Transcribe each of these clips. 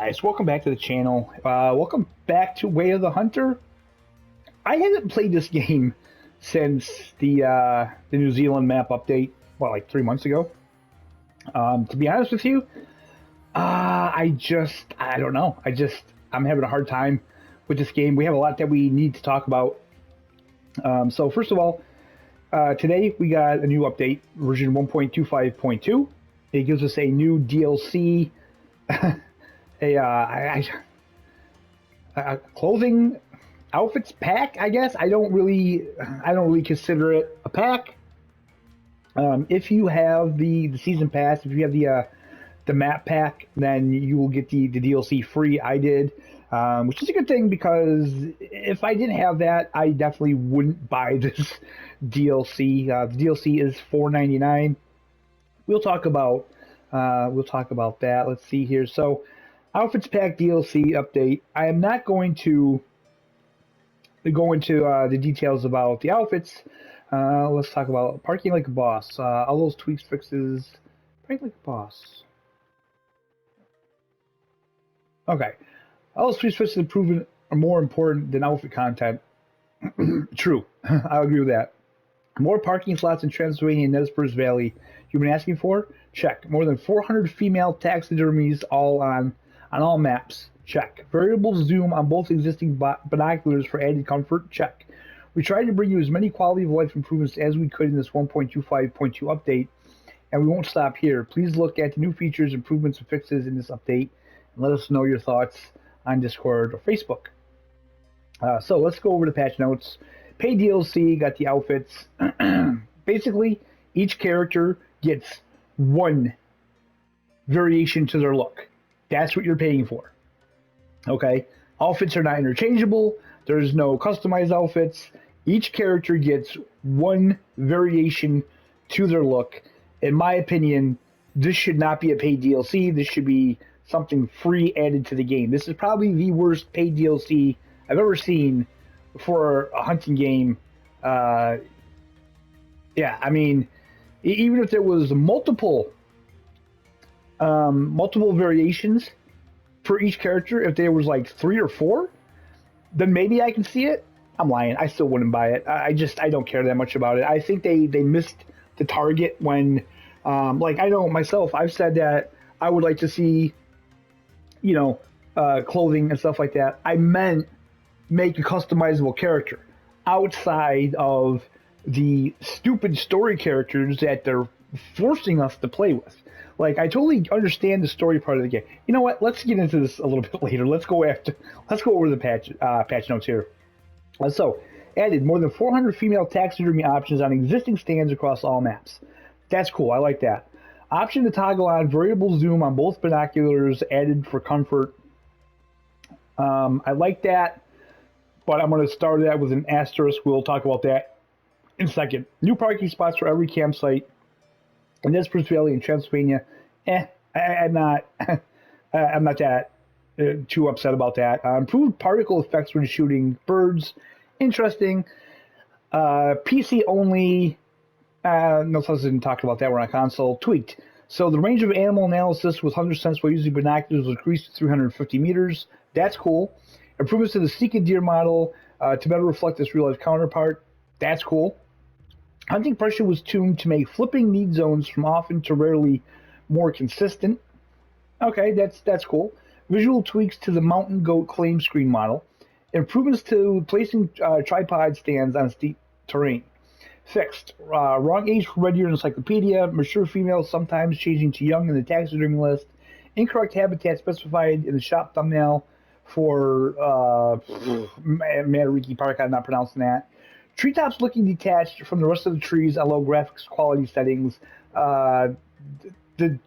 Guys, welcome back to the channel. Welcome back to Way of the Hunter. I haven't played this game since the New Zealand map update, like 3 months ago. To be honest with you, I don't know. I'm having a hard time with this game. We have a lot that we need to talk about. So first of all, today we got a new update, version 1.25.2. It gives us a new DLC, a clothing outfits pack, I guess. I don't really consider it a pack. If you have the season pass, if you have the map pack, then you will get the DLC free. I did, which is a good thing, because if I didn't have that, I definitely wouldn't buy this DLC. The DLC is $4.99. We'll talk about that. Let's see here. So, outfits pack DLC update. I am not going to go into the details about the outfits. Let's talk about parking like a boss. All those tweaks, fixes, parking like a boss. Okay, all those tweaks, fixes, improvement are more important than outfit content. True, I agree with that. More parking slots in Transylvania and Nez Perce Valley. You've been asking for? Check. More than 400 female taxidermies all on all maps. Check. Variable zoom on both existing binoculars for added comfort. Check. We tried to bring you as many quality of life improvements as we could in this 1.25.2 update, and we won't stop here. Please look at the new features, improvements, and fixes in this update, and let us know your thoughts on Discord or Facebook. So let's go over the patch notes. Pay DLC, got the outfits. Basically, each character gets one variation to their look. That's what you're paying for. Okay? Outfits are not interchangeable. There's no customized outfits. Each character gets one variation to their look. In my opinion, this should not be a paid DLC. This should be something free added to the game. This is probably the worst paid DLC I've ever seen for a hunting game. Yeah, I mean, even if there was multiple variations for each character, if there was like 3 or 4, then maybe I can see it. I'm lying. I still wouldn't buy it. I don't care that much about it. I think they missed the target when, like, I know myself, I've said that I would like to see, clothing and stuff like that. I meant make a customizable character outside of the stupid story characters that they're forcing us to play with. Like, I totally understand the story part of the game. You know what? Let's get into this a little bit later. Let's go over the patch notes here. So, added more than 400 female taxidermy options on existing stands across all maps. That's cool. I like that. Option to toggle on variable zoom on both binoculars, added for comfort. I like that, but I'm going to start that with an asterisk. We'll talk about that in a second. New parking spots for every campsite in Nez Perce Valley in Transylvania. I'm not that too upset about that. Improved particle effects when shooting birds. Interesting. PC only. No sense in talking about that. We're on console. Tweaked. So the range of animal analysis with Hunter sense while using binoculars was increased to 350 meters. That's cool. Improvements to the Seek Deer model to better reflect this real-life counterpart. That's cool. Hunting pressure was tuned to make flipping need zones from often to rarely more consistent. Okay, that's cool. Visual tweaks to the mountain goat claim screen model. Improvements to placing tripod stands on steep terrain. Fixed. Wrong age for Red Deer Encyclopedia. Mature females sometimes changing to young in the taxidermy list. Incorrect habitat specified in the shop thumbnail for Matariki Park. I'm not pronouncing that. Treetops looking detached from the rest of the trees on low graphics quality settings. The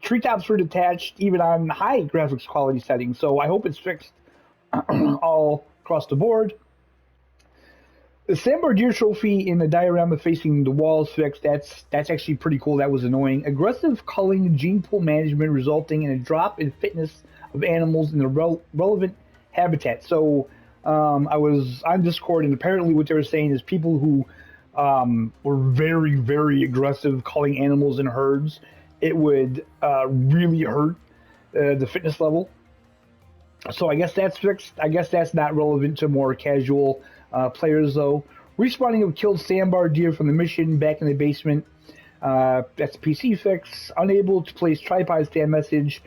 treetops were detached even on high graphics quality settings, so I hope it's fixed all across the board. The Sandbar Deer Trophy in the diorama facing the walls fixed. That's actually pretty cool. That was annoying. Aggressive culling gene pool management resulting in a drop in fitness of animals in the relevant habitat. So I was on Discord, and apparently what they were saying is people who were very, very aggressive culling animals in herds, it would really hurt the fitness level. So I guess that's fixed. I guess that's not relevant to more casual players, though. Respawning of killed sandbar deer from the mission back in the basement. That's a PC fix. Unable to place tripod stand message.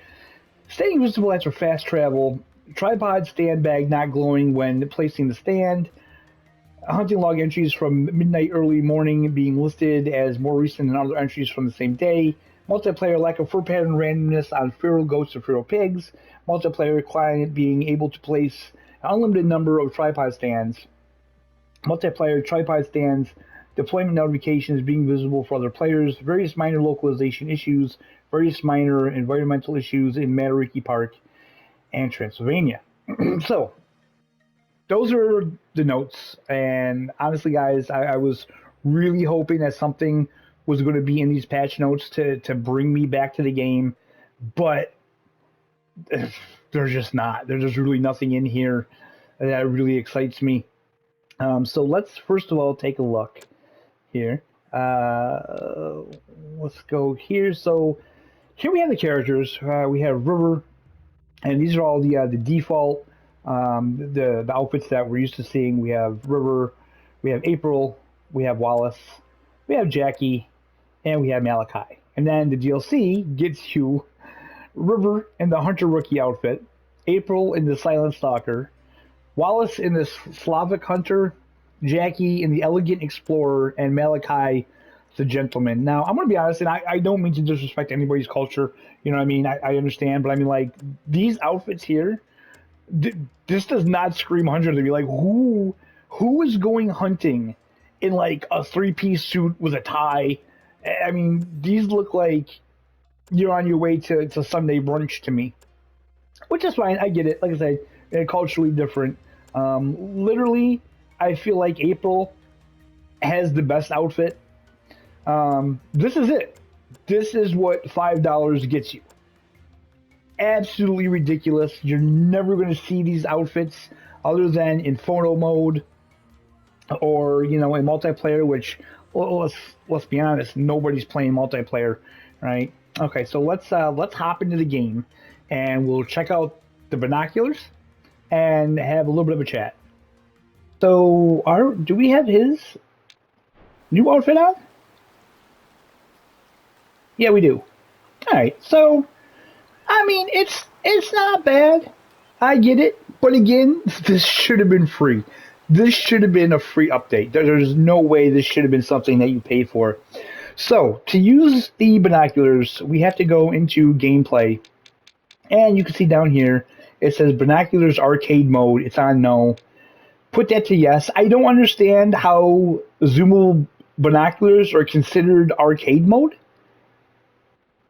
Staying visible after fast travel. Tripod stand bag not glowing when placing the stand. Hunting log entries from midnight early morning being listed as more recent than other entries from the same day. Multiplayer lack of fur pattern randomness on feral goats or feral pigs. Multiplayer client being able to place an unlimited number of tripod stands. Multiplayer tripod stands deployment notifications being visible for other players. Various minor localization issues. Various minor environmental issues in Matariki Park and Transylvania. So, those are the notes. And honestly, guys, I was really hoping that something was going to be in these patch notes to bring me back to the game, but there's just not. There's just really nothing in here that really excites me. So let's first of all take a look here. Let's go here. So here we have the characters. We have River, and these are all the default the outfits that we're used to seeing. We have River, we have April, we have Wallace, we have Jackie, and we have Malachi. And then the DLC gets you River in the Hunter rookie outfit, April in the Silent Stalker, Wallace in the Slavic Hunter, Jackie in the Elegant Explorer, and Malachi the Gentleman. Now, I'm going to be honest, and I don't mean to disrespect anybody's culture. You know what I mean? I understand, but I mean, like, these outfits here, this does not scream Hunter to me. Like, who is going hunting in, like, a three-piece suit with a tie? I mean, these look like you're on your way to Sunday brunch to me, which is fine. I get it. Like I said, culturally different. Literally, I feel like April has the best outfit. This is it. This is what $5 gets you. Absolutely ridiculous. You're never going to see these outfits other than in photo mode or, you know, in multiplayer, which, well, let's be honest, nobody's playing multiplayer, right? Okay, so let's hop into the game and we'll check out the binoculars and have a little bit of a chat. So, do we have his new outfit on? Yeah, we do. All right. So, I mean, it's not bad. I get it, but again, this should have been free. This should have been a free update. There's no way this should have been something that you paid for. So, to use the binoculars, we have to go into gameplay, and you can see down here it says binoculars arcade mode. It's on no. Put that to yes. I don't understand how zoomable binoculars are considered arcade mode.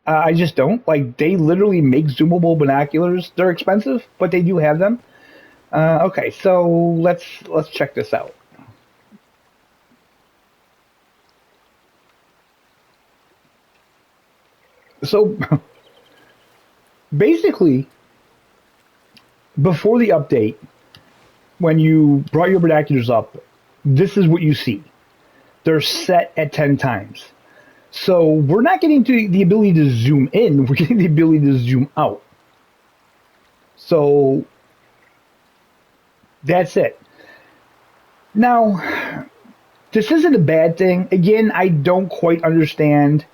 I just don't. Like, they literally make zoomable binoculars. They're expensive, but they do have them. Okay, so let's check this out. So basically, before the update, when you brought your binoculars up, this is what you see. They're set at 10 times. So we're not getting to the ability to zoom in, we're getting the ability to zoom out. So that's it. Now, this isn't a bad thing. Again, I don't quite understand.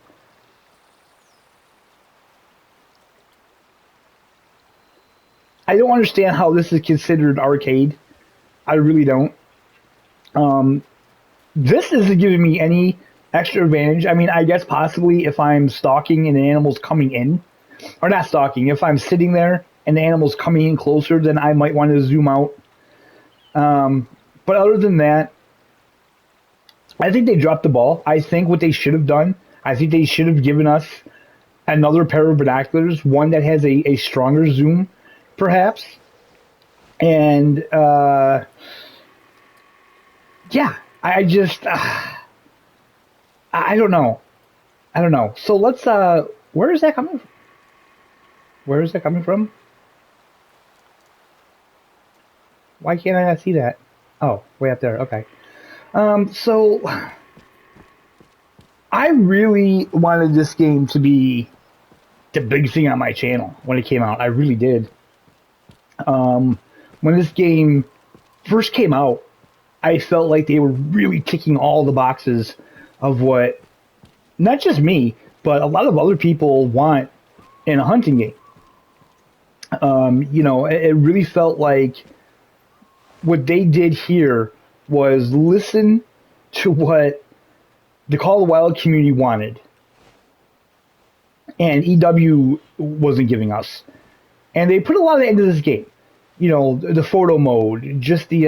I don't understand how this is considered arcade. I really don't. This isn't giving me any extra advantage. I mean, I guess possibly if I'm stalking and the animal's coming in, or not stalking, if I'm sitting there and the animal's coming in closer, then I might want to zoom out. But other than that, I think they dropped the ball. I think what they should have done, I think they should have given us another pair of binoculars, one that has a stronger zoom, perhaps. And yeah, I just I don't know. I don't know. So let's where is that coming from? Where is that coming from? Why can't I not see that? Oh, way up there. Okay. So I really wanted this game to be the big thing on my channel when it came out. I really did. When this game first came out, I felt like they were really ticking all the boxes of what not just me, but a lot of other people want in a hunting game. It really felt like what they did here was listen to what the Call of the Wild community wanted, and EW wasn't giving us. And they put a lot of that into this game. The photo mode, just the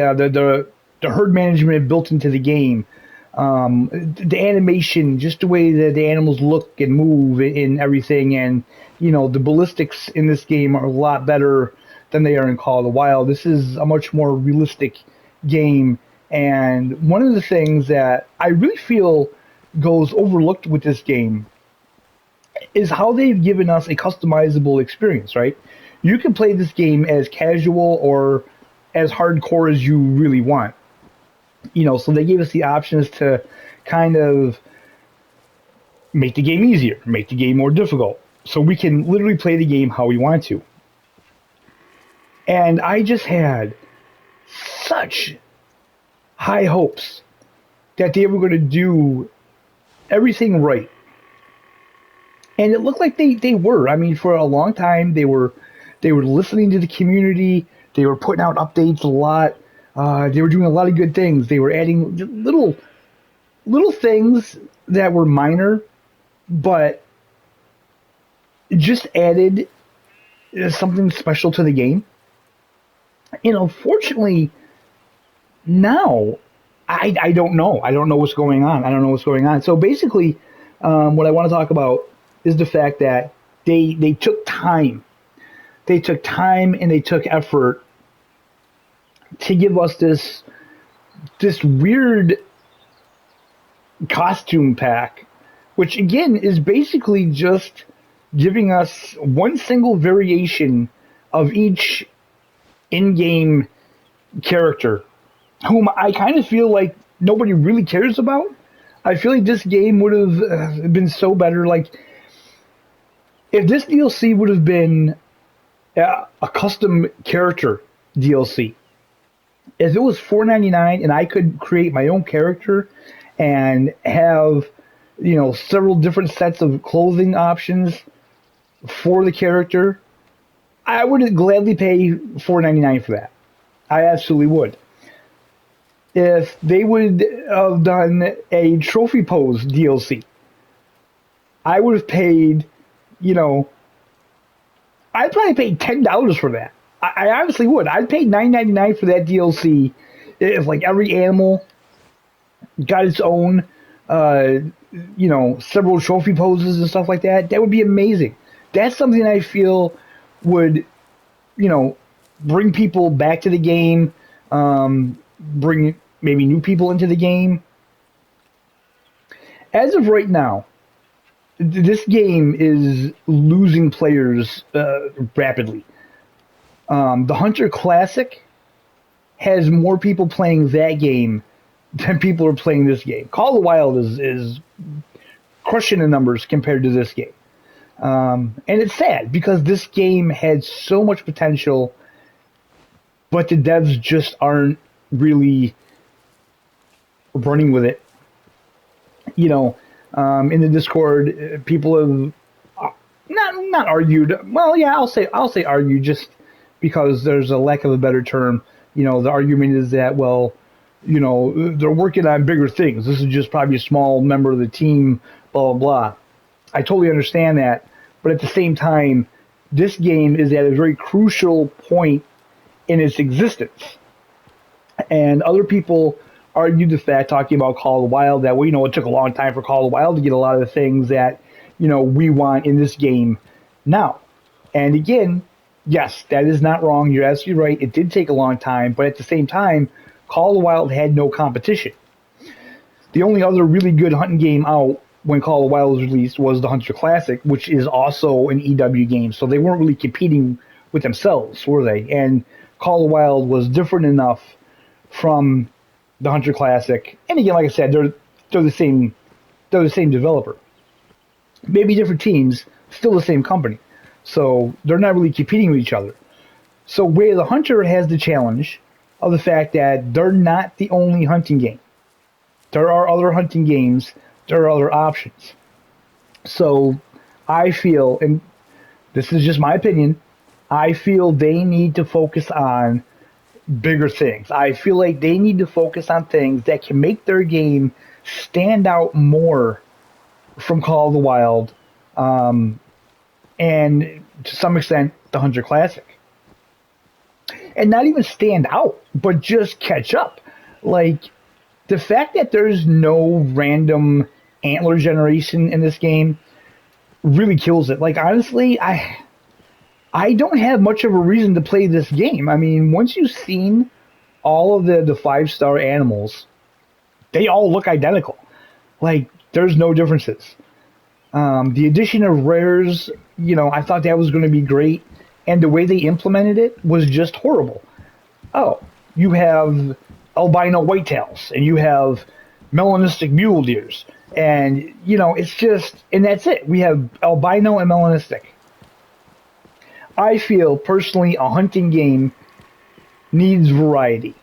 herd management built into the game, the animation, just the way that the animals look and move and everything, and the ballistics in this game are a lot better than they are in Call of the Wild. This is a much more realistic game, and one of the things that I really feel goes overlooked with this game is how they've given us a customizable experience, right? You can play this game as casual or as hardcore as you really want. So they gave us the options to kind of make the game easier, make the game more difficult. So we can literally play the game how we want to. And I just had such high hopes that they were going to do everything right. And it looked like they were. I mean, for a long time, they were listening to the community. They were putting out updates a lot. They were doing a lot of good things. They were adding little things that were minor, but just added something special to the game. Unfortunately, now I don't know. I don't know what's going on. I don't know what's going on. So basically, what I want to talk about is the fact that they took time. They took time and they took effort to give us this weird costume pack, which again is basically just giving us one single variation of each in-game character, whom I kind of feel like nobody really cares about. I feel like this game would have been so better. Like, if this DLC would have been a custom character DLC, if it was $4.99 and I could create my own character and have, several different sets of clothing options for the character, I would gladly pay $4.99 for that. I absolutely would. If they would have done a trophy pose DLC, I would have paid, I'd probably pay $10 for that. I honestly would. I'd pay $9.99 for that DLC if like every animal got its own, several trophy poses and stuff like that. That would be amazing. That's something I feel would, bring people back to the game, bring maybe new people into the game. As of right now, this game is losing players rapidly. The Hunter Classic has more people playing that game than people are playing this game. Call of the Wild is crushing the numbers compared to this game. And it's sad because this game had so much potential, but the devs just aren't really running with it. In the Discord, people have not argued. Well, yeah, I'll say argued just because there's a lack of a better term. The argument is that, well, they're working on bigger things. This is just probably a small member of the team, blah, blah, blah. I totally understand that. But at the same time, this game is at a very crucial point in its existence. And other people argued the fact, talking about Call of the Wild, that, well, it took a long time for Call of the Wild to get a lot of the things that, we want in this game now. And again, yes, that is not wrong. You're absolutely right. It did take a long time, but at the same time, Call of the Wild had no competition. The only other really good hunting game out when Call of the Wild was released was the Hunter Classic, which is also an EW game. So they weren't really competing with themselves, were they? And Call of the Wild was different enough from the Hunter Classic. And again, like I said, they're the same developer. Maybe different teams, still the same company. So they're not really competing with each other. So Way of the Hunter has the challenge of the fact that they're not the only hunting game. There are other hunting games. There are other options. So I feel, and this is just my opinion, I feel they need to focus on bigger things. I feel like they need to focus on things that can make their game stand out more from Call of the Wild, and to some extent, the Hunter Classic. And not even stand out, but just catch up. Like, the fact that there's no random antler generation in this game really kills it. Like, honestly, I don't have much of a reason to play this game. I mean, once you've seen all of the 5-star animals, they all look identical. Like, there's no differences. The addition of rares, I thought that was going to be great, and the way they implemented it was just horrible. Oh, you have albino whitetails, and you have melanistic mule deers, and it's just, and that's it. We have albino and melanistic. I feel personally a hunting game needs variety.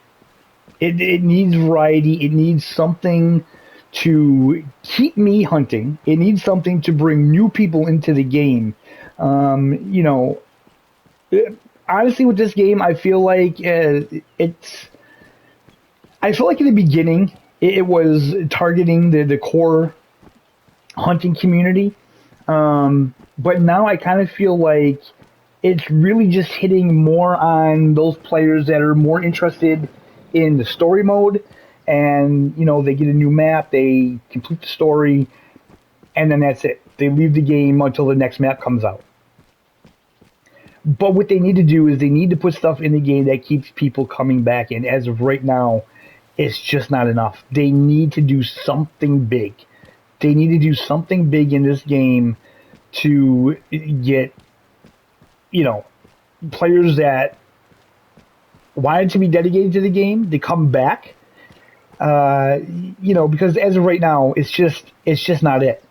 It needs variety. It needs something to keep me hunting. It needs something to bring new people into the game. Honestly, with this game, I feel like it's. I feel like in the beginning it was targeting the core hunting community, but now I kind of feel like it's really just hitting more on those players that are more interested in the story mode, and they get a new map, they complete the story, and then that's it. They leave the game until the next map comes out. But what they need to do is they need to put stuff in the game that keeps people coming back, and as of right now, it's just not enough. They need to do something big. They need to do something big in this game to get players that wanted to be dedicated to the game to come back. Because as of right now, it's just not it.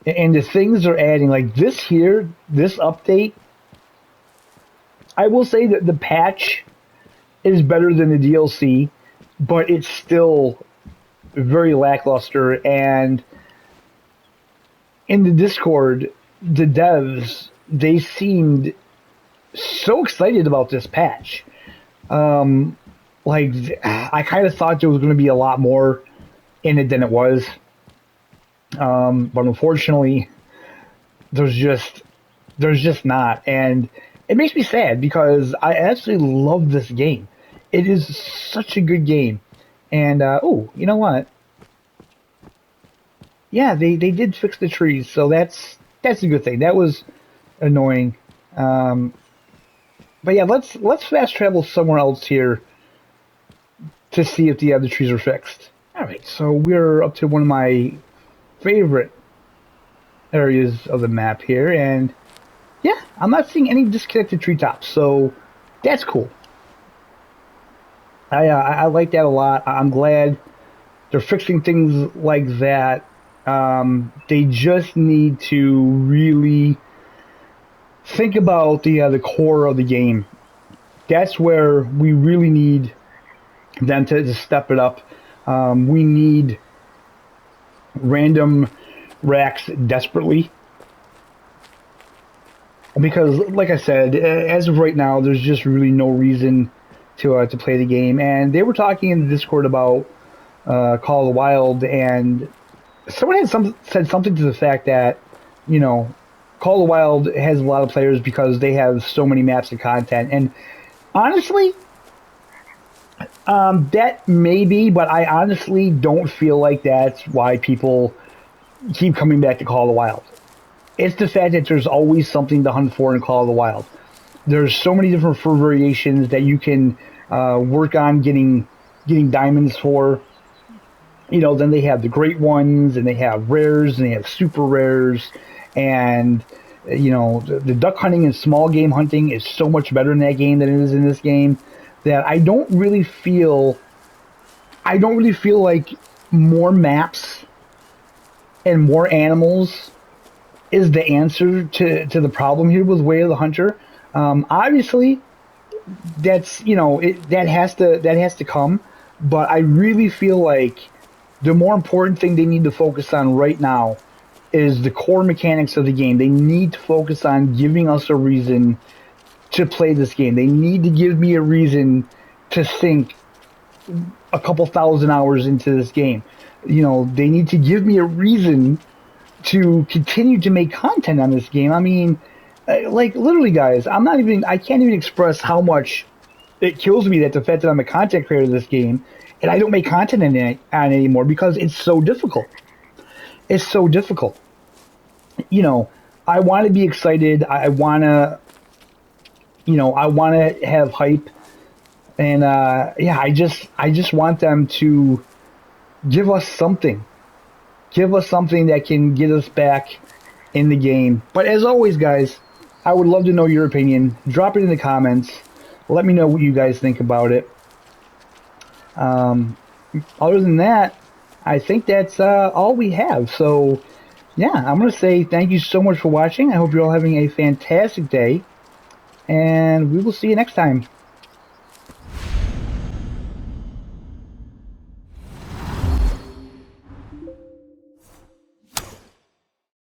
And the things they're adding, like this update, I will say that the patch is better than the DLC, but it's still very lackluster. And in the Discord, the devs, they seemed so excited about this patch. I kind of thought there was going to be a lot more in it than it was. But unfortunately, there's just not. And it makes me sad because I absolutely love this game. It is such a good game. And, you know what? Yeah, they did fix the trees, so that's a good thing. That was annoying. But yeah, let's fast travel somewhere else here to see if the other trees are fixed. Alright, so we're up to one of my favorite areas of the map here, and yeah, I'm not seeing any disconnected treetops, so that's cool. I like that a lot. I'm glad they're fixing things like that. They just need to really think about the core of the game. That's where we really need them to step it up. We need random racks desperately. Because, like I said, as of right now, there's just really no reason to play the game. And they were talking in the Discord about Call of the Wild, and someone had said something to the fact that, Call of the Wild has a lot of players because they have so many maps and content. And honestly, that may be, but I honestly don't feel like that's why people keep coming back to Call of the Wild. It's the fact that there's always something to hunt for in Call of the Wild. There's so many different fur variations that you can work on getting diamonds for. Then they have the great ones, and they have rares, and they have super rares, and the duck hunting and small game hunting is so much better in that game than it is in this game, that I don't really feel like more maps and more animals is the answer to the problem here with Way of the Hunter. Obviously, that's, you know, that has to come. But I really feel like the more important thing they need to focus on right now is the core mechanics of the game. They need to focus on giving us a reason to play this game. They need to give me a reason to sink a couple thousand hours into this game. You know, they need to give me a reason to continue to make content on this game. I mean, like literally, guys, I can't even express how much it kills me that the fact that I'm a content creator of this game and I don't make content on it anymore because it's so difficult. It's so difficult. You know, I want to be excited. I want to, you know, I want to have hype, and yeah, I just want them to give us something, give us something that can get us back in the game. But as always, guys, I would love to know your opinion. Drop it in the comments. Let me know what you guys think about it. Other than that, I think that's all we have. So, yeah, I'm going to say thank you so much for watching. I hope you're all having a fantastic day, and we will see you next time.